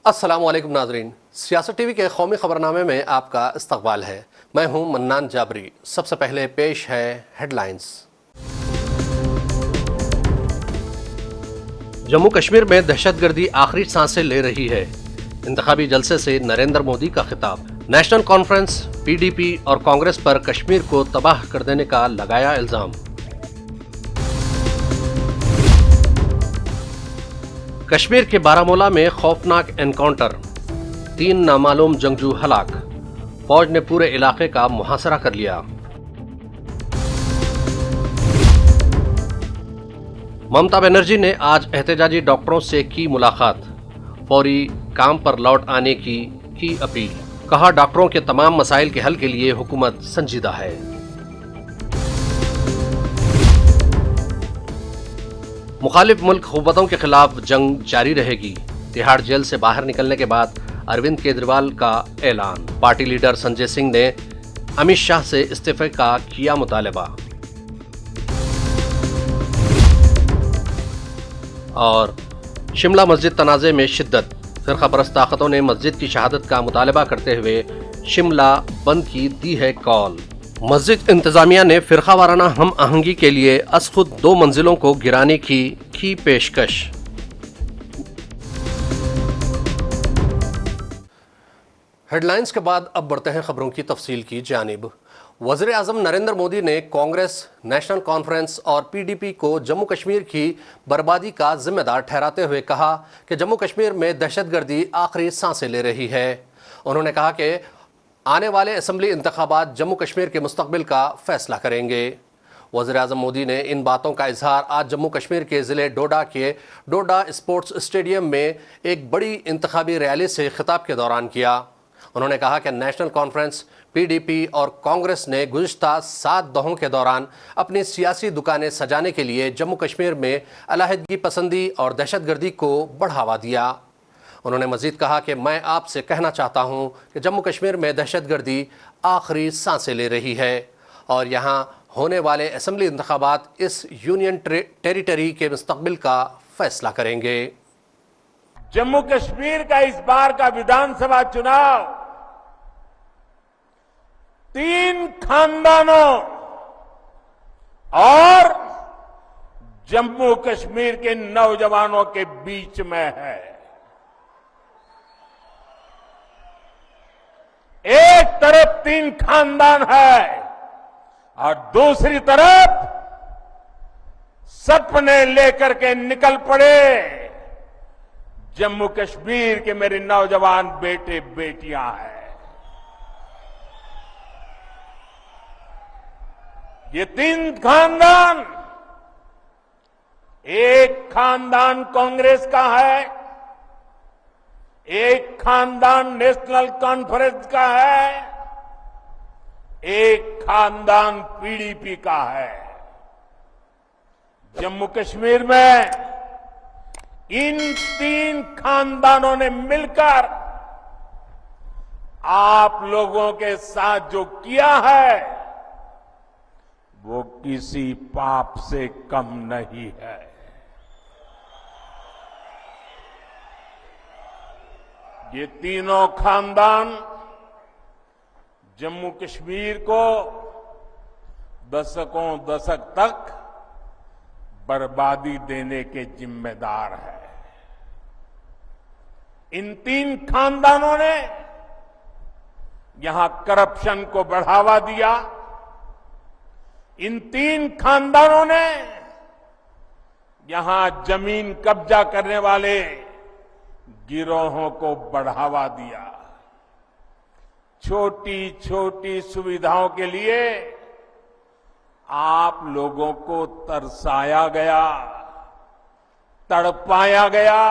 अस्सलामुअलैकुम नाजरीन, सियासत टीवी के कौमी खबरनामे में आपका इस्तकबाल है। मैं हूं मन्नान जाबरी। सबसे पहले पेश है हेडलाइंस। जम्मू कश्मीर में दहशतगर्दी आखिरी सांसें ले रही है। इंतखाबी जलसे से नरेंद्र मोदी का खिताब। नेशनल कॉन्फ्रेंस, PDP और कांग्रेस पर कश्मीर को तबाह कर देने का लगाया इल्जाम। कश्मीर के बारामूला में खौफनाक एनकाउंटर, 3 नामालूम जंगजू हलाक। फौज ने पूरे इलाके का मुहासरा कर लिया। ममता बनर्जी ने आज एहतजाजी डॉक्टरों से की मुलाकात। फौरी काम पर लौट आने की अपील। कहा, डॉक्टरों के तमाम मसाइल के हल के लिए हुकूमत संजीदा है। मुखालिफ मुल्क हुकूमतों के खिलाफ जंग जारी रहेगी। तिहाड़ जेल से बाहर निकलने के बाद अरविंद केजरीवाल का ऐलान। पार्टी लीडर संजय सिंह ने अमित शाह से इस्तीफे का किया मुतालबा। और शिमला मस्जिद तनाज़े में शिद्दत। फिरका परस्त ताकतों ने मस्जिद की शहादत का मुतालबा करते हुए शिमला बंद की दी है कॉल। मस्जिद इंतजामिया ने फिरका वाराना हम आहंगी के लिए अस खुद 2 मंजिलों को गिराने की पेशकश। हेडलाइंस के बाद अब बढ़ते हैं खबरों की तफसील की जानिब। वज़ीर आज़म नरेंद्र मोदी ने कांग्रेस, नेशनल कॉन्फ्रेंस और PDP को जम्मू कश्मीर की बर्बादी का जिम्मेदार ठहराते हुए कहा कि जम्मू कश्मीर में दहशतगर्दी आखिरी सांसें ले रही है। उन्होंने कहा कि आने वाले असम्बली इंतखाबात जम्मू कश्मीर के मुस्तकबिल का फैसला करेंगे। वज़ीर आज़म मोदी ने इन बातों का इजहार आज जम्मू कश्मीर के ज़िले डोडा के डोडा स्पोर्ट्स स्टेडियम में एक बड़ी इंतखाबी रैली से खिताब के दौरान किया। उन्होंने कहा कि नेशनल कॉन्फ्रेंस, PDP और कांग्रेस ने गुज़िश्ता 7 दौहों के दौरान अपनी सियासी दुकानें सजाने के लिए जम्मू कश्मीर में अलहदगी पसंदी और दहशतगर्दी को बढ़ावा दिया। उन्होंने मजीद कहा कि मैं आपसे कहना चाहता हूं कि जम्मू कश्मीर में दहशतगर्दी आखिरी सांसें ले रही है और यहां होने वाले असम्बली इंतखाबात इस यूनियन टेरिटरी के मुस्तकबिल का फैसला करेंगे। जम्मू कश्मीर का इस बार का विधानसभा चुनाव 3 खानदानों और जम्मू कश्मीर के नौजवानों के बीच में है। एक तरफ 3 खानदान है और दूसरी तरफ सपने लेकर के निकल पड़े जम्मू कश्मीर के मेरे नौजवान बेटे बेटियां हैं। ये 3 खानदान, एक खानदान कांग्रेस का है, एक खानदान नेशनल कॉन्फ्रेंस का है, एक खानदान PDP का है। जम्मू कश्मीर में इन 3 खानदानों ने मिलकर आप लोगों के साथ जो किया है वो किसी पाप से कम नहीं है। ये तीनों खानदान जम्मू कश्मीर को दशक तक बर्बादी देने के जिम्मेदार है। इन 3 खानदानों ने यहां करप्शन को बढ़ावा दिया। इन 3 खानदानों ने यहां जमीन कब्जा करने वाले गिरोहों को बढ़ावा दिया। छोटी छोटी सुविधाओं के लिए आप लोगों को तरसाया गया, तड़पाया गया।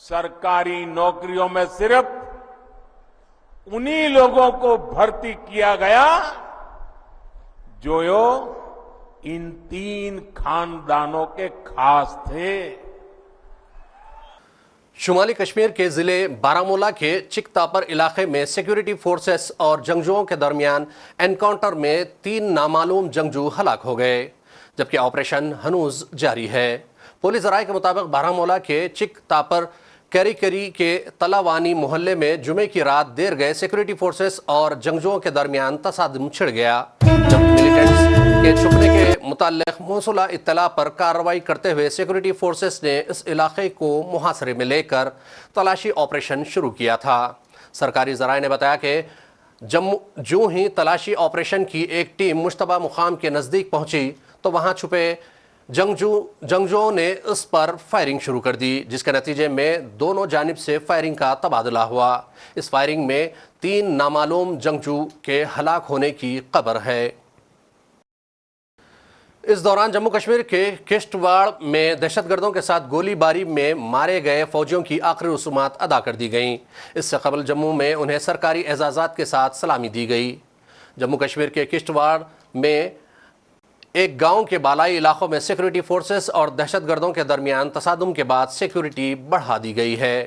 सरकारी नौकरियों में सिर्फ उन्हीं लोगों को भर्ती किया गया जो इन 3 खानदानों के खास थे। शुमाली कश्मीर के ज़िले बारामूला के चिकतापर इलाके में सिक्योरिटी फोर्सेस और जंगजुओं के दरमियान एनकाउंटर में 3 नामालूम जंगजू हलाक हो गए, जबकि ऑपरेशन हनूज जारी है। पुलिस राय के मुताबिक बारामूला के चिकतापर कैरी कैरी के तलावानी मोहल्ले में जुमे की रात देर गए सिक्योरिटी फोर्सेस और जंगजुओं के दरमियान तसादुम छिड़ गया, जब मिलिटेंट्स के छुपने के मुताल्लिक मौसूला इत्तला पर कार्रवाई करते हुए सिक्योरिटी फोर्सेस ने इस इलाके को मुहासरे में लेकर तलाशी ऑपरेशन शुरू किया था। सरकारी ज़राए ने बताया कि जो ही तलाशी ऑपरेशन की एक टीम मुश्तबा मुकाम के नज़दीक पहुंची तो वहां छुपे जंगजुओं ने उस पर फायरिंग शुरू कर दी, जिसके नतीजे में दोनों जानिब से फायरिंग का तबादला हुआ। इस फायरिंग में 3 नामालूम जंगजू के हलाक होने की खबर है। इस दौरान जम्मू कश्मीर के किश्तवाड़ में दहशतगर्दों के साथ गोलीबारी में मारे गए फौजियों की आखिरी रसूमात अदा कर दी गईं। इससे कबल जम्मू में उन्हें सरकारी एजाज़ात के साथ सलामी दी गई। जम्मू कश्मीर के किश्तवाड़ में एक गांव के बालाई इलाकों में सिक्योरिटी फोर्सेस और दहशतगर्दों के दरमियान तसादुम के बाद सिक्योरिटी बढ़ा दी गई है।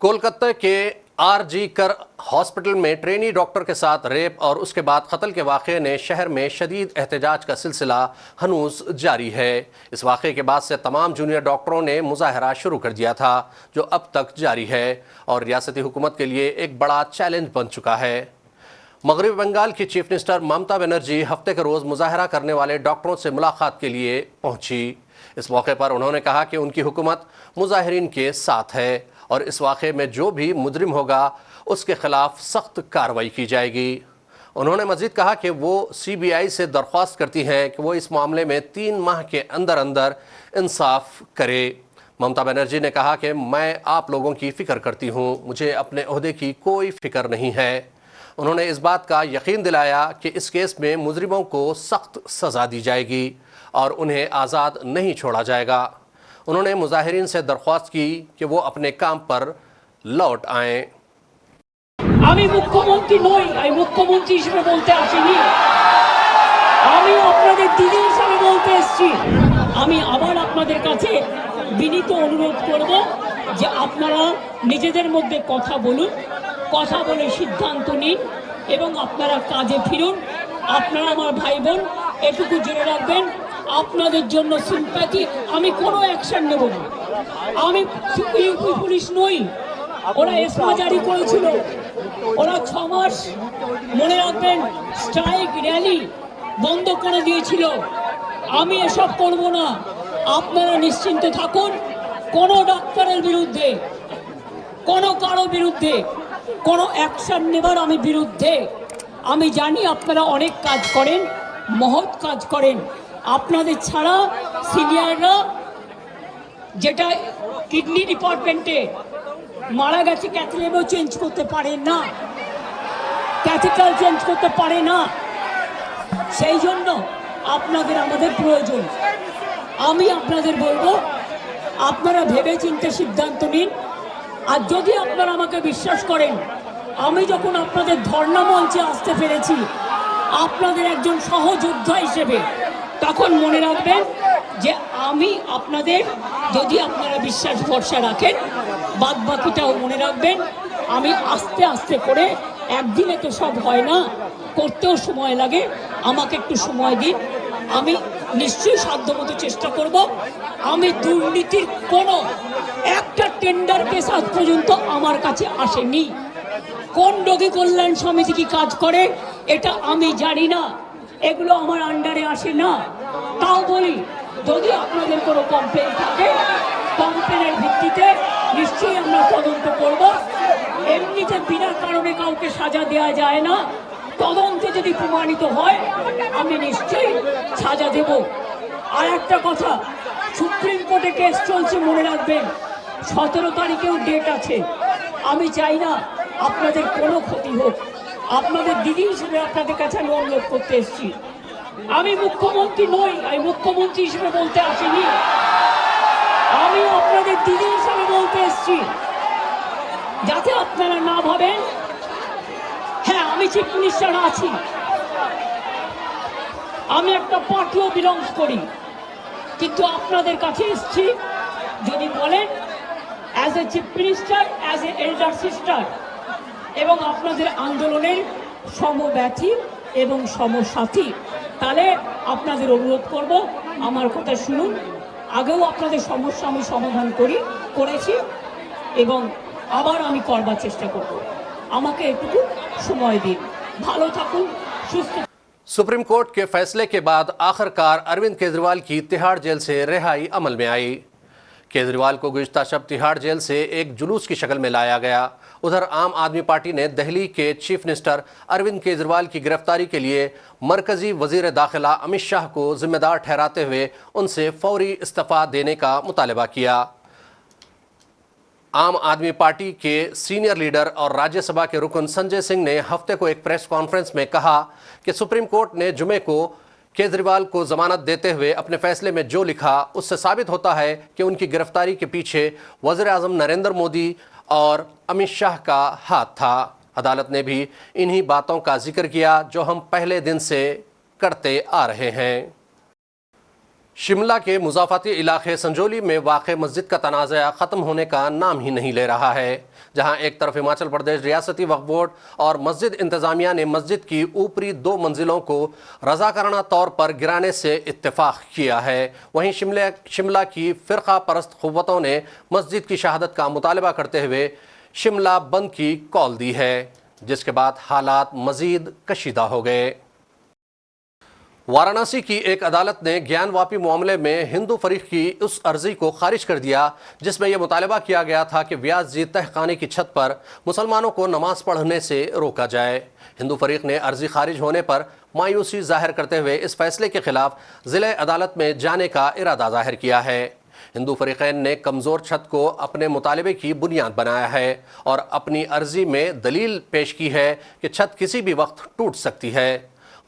कोलकाता के आरजी कर हॉस्पिटल में ट्रेनी डॉक्टर के साथ रेप और उसके बाद कत्ल के वाक़े ने शहर में शदीद एहतजाज का सिलसिला हनूज जारी है। इस वाक़े के बाद से तमाम जूनियर डॉक्टरों ने मुजाहरा शुरू कर दिया था, जो अब तक जारी है और रियासती हुकूमत के लिए एक बड़ा चैलेंज बन चुका है। मगरबी बंगाल की चीफ मिनिस्टर ममता बनर्जी हफ्ते के रोज़ मुजाहरा करने वाले डॉक्टरों से मुलाकात के लिए पहुंची। इस मौके पर उन्होंने कहा कि उनकी हुकूमत मुजाहिरीन के साथ है और इस वाक़े में जो भी मुजरिम होगा उसके खिलाफ सख्त कार्रवाई की जाएगी। उन्होंने मज़ीद कहा कि वो CBI से दरख्वास्त करती हैं कि वो इस मामले में 3 माह के अंदर अंदर इंसाफ करे। ममता बनर्जी ने कहा कि मैं आप लोगों की फ़िक्र करती हूँ, मुझे अपने ओहदे की कोई फ़िक्र नहीं है। उन्होंने इस बात का यकीन दिलाया कि इस केस में मुजरिमों को सख्त सज़ा दी जाएगी और उन्हें आज़ाद नहीं छोड़ा जाएगा। उन्होंने मुजाहिरीन से दरख्वास्त की कि वो अपने काम पर लौट आएं। আমি মুখ্যমন্ত্রী নই, আমি মুখ্যমন্ত্রী হিসেবে বলতে আসিনি, আমি আপনাদের দিদি হিসেবে বলতে এসেছি। আমি আবার আপনাদের কাছে বিনীত অনুরোধ করব যে আপনারা নিজেদের মধ্যে কথা বলুন, কথা বলে সিদ্ধান্ত নিন এবং আপনারা কাজে ফিরুন। আপনারা আমার ভাই বোন, এটুকু জেনে রাখবেন আপনাদের জন্য সিম্প্যাথি, আমি কোনো অ্যাকশন নেব না। আমি ইউপি পুলিশ নই, ওরা এসমা জারি করেছিল, ওরা 6 মাস মনে রাখবেন স্ট্রাইক র্যালি বন্ধ করে দিয়েছিল। আমি এসব করব না, আপনারা নিশ্চিন্ত থাকুন। কোনো ডাক্তারের বিরুদ্ধে, কোনো কারো বিরুদ্ধে কোনো অ্যাকশন নেবার আমি বিরুদ্ধে। আমি জানি আপনারা অনেক কাজ করেন, মহৎ কাজ করেন। আপনাদের ছাড়া সিনিয়ররা, যেটা কিডনি ডিপার্টমেন্টে মারা গেছে, ক্যাথলেটও চেঞ্জ করতে পারে না, ক্যাথেটার চেঞ্জ করতে পারে না, সেই জন্য আপনাদের আমাদের প্রয়োজন। আমি আপনাদের বলবো আপনারা ভেবে চিন্তে সিদ্ধান্ত নিন। আর যদি আপনারা আমাকে বিশ্বাস করেন, আমি যখন আপনাদের ধর্ণা মঞ্চে আসতে পেরেছি আপনাদের একজন সহযোদ্ধা হিসেবে, তখন মনে রাখবেন যে আমি আপনাদের, যদি আপনারা বিশ্বাস ভরসা রাখেন, বাদ বাকিটাও মনে রাখবেন। আমি আস্তে আস্তে করে, একদিনে তো সব হয় না, করতেও সময় লাগে, আমাকে একটু সময় দিন। আমি নিশ্চয়ই সাধ্যমতো চেষ্টা করব। আমি দুর্নীতির কোনো একটা টেন্ডার কেস আজ পর্যন্ত আমার কাছে আসেনি। কোন রোগী কল্যাণ সমিতি কি কাজ করে এটা আমি জানি না, এগুলো আমার আন্ডারে আসে না। তাও বলি, যদি আপনাদের কোনো কমপ্লেন থাকে, কমপ্লেনের ভিত্তিতে নিশ্চয়ই আমরা তদন্ত করব। এমনিতে বিনা কারণে কাউকে সাজা দেওয়া যায় না। তদন্তে যদি প্রমাণিত হয় আমি নিশ্চয়ই সাজা দেব। আর একটা কথা, সুপ্রিম কোর্টে কেস চলছে, মনে রাখবেন 17 তারিখেও ডেট আছে। আমি চাই না আপনাদের কোনো ক্ষতি হোক। আপনাদের দিদি হিসেবে আপনাদের কাছে আমি অনুরোধ করতে এসেছি। আমি মুখ্যমন্ত্রী নই, আমি মুখ্যমন্ত্রী হিসেবে বলতে আসিনি, আমি আপনাদের দিদি হিসেবে বলতে এসেছি, যাতে আপনারা না ভাবেন হ্যাঁ আমি চিফ মিনিস্টার আছি, আমি একটা পার্টিও বিলংস করি, কিন্তু আপনাদের কাছে এসেছি যদি বলেন as a chief minister, as a elder sister, এবং আপনাদের আন্দোলনের সমব্যথী এবং সমসাথী, তাহলে আপনাদের অনুরোধ করব আমার কথা শুনুন। আগেও আপনাদের সমস্যা আমি সমাধান করেছি, এবং আবার আমি করবার চেষ্টা করব। আমাকে একটু সময় দিন। ভালো থাকুন, সুস্থ। सुप्रीम कोर्ट के फैसले के बाद आखिरकार अरविंद केजरीवाल की तिहाड़ जेल से रिहाई अमल में आई। केजरीवाल को गुज़िश्ता शब तिहाड़ जेल से एक जुलूस की शक्ल में लाया गया। उधर आम आदमी पार्टी ने दिल्ली के चीफ मिनिस्टर अरविंद केजरीवाल की गिरफ्तारी के लिए मरकजी वजीर दाखिला अमित शाह को जिम्मेदार ठहराते हुए उनसे फौरी इस्तीफा देने का मुतालबा किया। आम आदमी पार्टी के सीनियर लीडर और राज्यसभा के रुकन संजय सिंह ने हफ्ते को एक प्रेस कॉन्फ्रेंस में कहा कि सुप्रीम कोर्ट ने जुमे को केजरीवाल को जमानत देते हुए अपने फैसले में जो लिखा उससे साबित होता है कि उनकी गिरफ्तारी के पीछे वज़ीर आज़म नरेंद्र मोदी और अमित शाह का हाथ था। अदालत ने भी इन्हीं बातों का जिक्र किया जो हम पहले दिन से करते आ रहे हैं। शिमला के मुज़ाफ़ाती इलाके संजौली में वाक़ मस्जिद का तनाज़ा ख़त्म होने का नाम ही नहीं ले रहा है। जहां एक तरफ हिमाचल प्रदेश रियासती वक्फ बोर्ड और मस्जिद इंतज़ामिया ने मस्जिद की ऊपरी 2 मंजिलों को रज़ाकाराना तौर पर गिराने से इत्तेफाक किया है, वहीं शिमला की फ़िरक़ा परस्त क़ुव्वतों ने मस्जिद की शहादत का मुतालबा करते हुए शिमला बंद की कॉल दी है, जिसके बाद हालात मज़ीद कशीदा हो गए। वाराणसी की एक अदालत ने ज्ञानवापी मामले में हिंदू फरीक की उस अर्जी को खारिज कर दिया जिसमें यह मुतालबा किया गया था कि व्यास जी तहखाने की छत पर मुसलमानों को नमाज पढ़ने से रोका जाए। हिंदू फरीक ने अर्जी खारिज होने पर मायूसी जाहिर करते हुए इस फैसले के खिलाफ ज़िला अदालत में जाने का इरादा जाहिर किया है। हिंदू फरीकैन ने कमज़ोर छत को अपने मुतालबे की बुनियाद बनाया है और अपनी अर्जी में दलील पेश की है कि छत किसी भी वक्त टूट सकती है।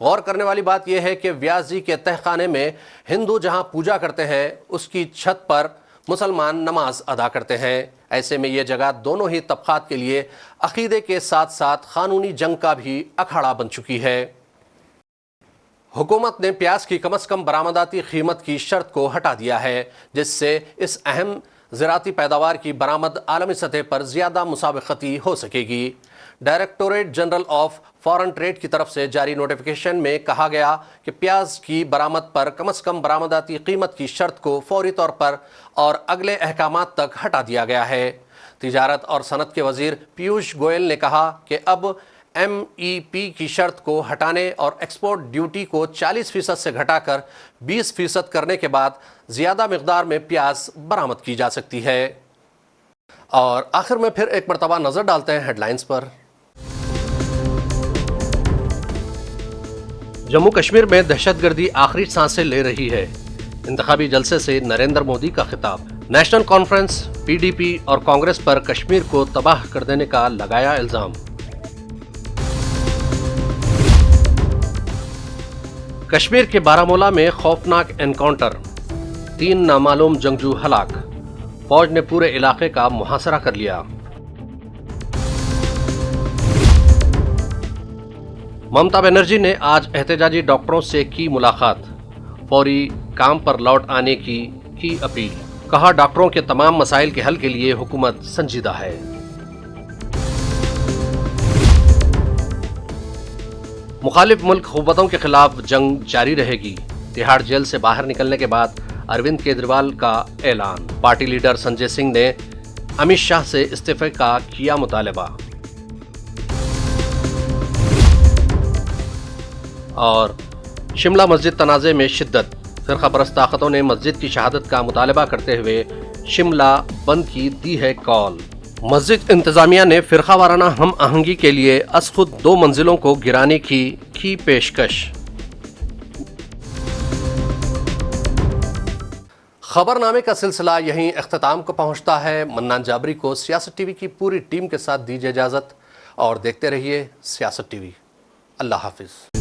गौर करने वाली बात यह है कि व्यास जी के तहखाने में हिंदू जहां पूजा करते हैं उसकी छत पर मुसलमान नमाज अदा करते हैं। ऐसे में यह जगह दोनों ही तबक़ात के लिए अक़ीदे के साथ साथ क़ानूनी जंग का भी अखाड़ा बन चुकी है। हुकूमत ने प्याज की कम से कम बरामदाती कीमत की शर्त को हटा दिया है, जिससे इस अहम ज़राती पैदावार की बरामद आलमी सतह पर ज़्यादा मुसाबकती हो सकेगी। Directorate general of foreign trade की तरफ से जारी नोटिफिकेशन में कहा गया कि प्याज की बरामद पर कम से कम बरामदाती कीमत की शर्त को फौरी तौर पर और अगले अहकामात तक हटा दिया गया है। तिजारत और सनत के वजीर पीयूष गोयल ने कहा कि अब MEP की शर्त को हटाने और एक्सपोर्ट ड्यूटी को 40% से घटाकर 20% करने के बाद ज़्यादा मिकदार में प्याज बरामद की जा सकती है। और आखिर में फिर एक मरतबा नज़र डालते हैं हेडलाइंस पर। जम्मू कश्मीर में दहशतगर्दी आखिरी सांसें ले रही है। इंतखाबी जलसे से नरेंद्र मोदी का खिताब। नेशनल कॉन्फ्रेंस, PDP और कांग्रेस पर कश्मीर को तबाह कर देने का लगाया इल्जाम। कश्मीर के बारामूला में खौफनाक एनकाउंटर, 3 नामालूम जंगजू हलाक। फौज ने पूरे इलाके का मुहासरा कर लिया। ममता बनर्जी ने आज एहतजाजी डॉक्टरों से की मुलाकात, फौरी काम पर लौट आने की अपील। कहा डॉक्टरों के तमाम मसाइल के हल के लिए हुकूमत संजीदा है। मुखालिफ मुल्क क़ुव्वतों के खिलाफ जंग जारी रहेगी। तिहाड़ जेल से बाहर निकलने के बाद अरविंद केजरीवाल का ऐलान। पार्टी लीडर संजय सिंह ने अमित शाह से इस्तीफे का किया मुतालबा। और शिमला मस्जिद तनाज़े में शिद्दत, फ़िरक़ा परस्त ताकतों ने मस्जिद की शहादत का मुतालबा करते हुए शिमला बंद की दी है कॉल। मस्जिद इंतज़ामिया ने फ़िरक़ा वाराना हम आहंगी के लिए अस खुद 2 मंजिलों को गिराने की पेशकश। खबरनामे का सिलसिला यहीं अख्ताम को पहुंचता है। मन्नान जाबरी को सियासत टीवी की पूरी टीम के साथ दीजिए इजाज़त और देखते रहिए सियासत टीवी। अल्लाह हाफिज़।